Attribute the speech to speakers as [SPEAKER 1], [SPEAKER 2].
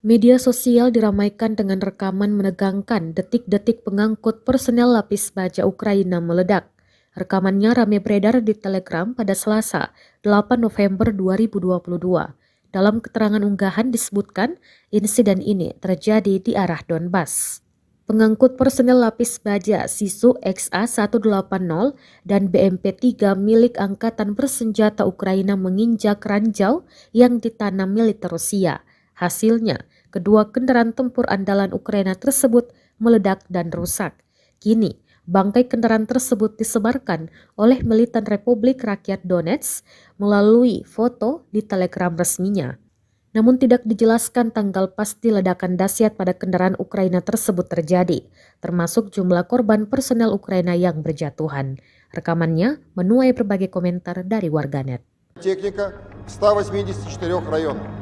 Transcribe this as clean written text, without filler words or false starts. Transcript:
[SPEAKER 1] Media sosial diramaikan dengan rekaman menegangkan detik-detik pengangkut personel lapis baja Ukraina meledak. Rekamannya ramai beredar di Telegram pada Selasa, 8 November 2022. Dalam keterangan unggahan disebutkan, insiden ini terjadi di arah Donbas. Pengangkut personel lapis baja Sisu XA-180 dan BMP-3 milik Angkatan Bersenjata Ukraina menginjak ranjau yang ditanam militer Rusia. Hasilnya, kedua kendaraan tempur andalan Ukraina tersebut meledak dan rusak. Kini, bangkai kendaraan tersebut disebarkan oleh militan Republik Rakyat Donetsk melalui foto di Telegram resminya. Namun tidak dijelaskan tanggal pasti ledakan dahsyat pada kendaraan Ukraina tersebut terjadi, termasuk jumlah korban personel Ukraina yang berjatuhan. Rekamannya menuai berbagai komentar dari warganet.
[SPEAKER 2] Техника 184 районов.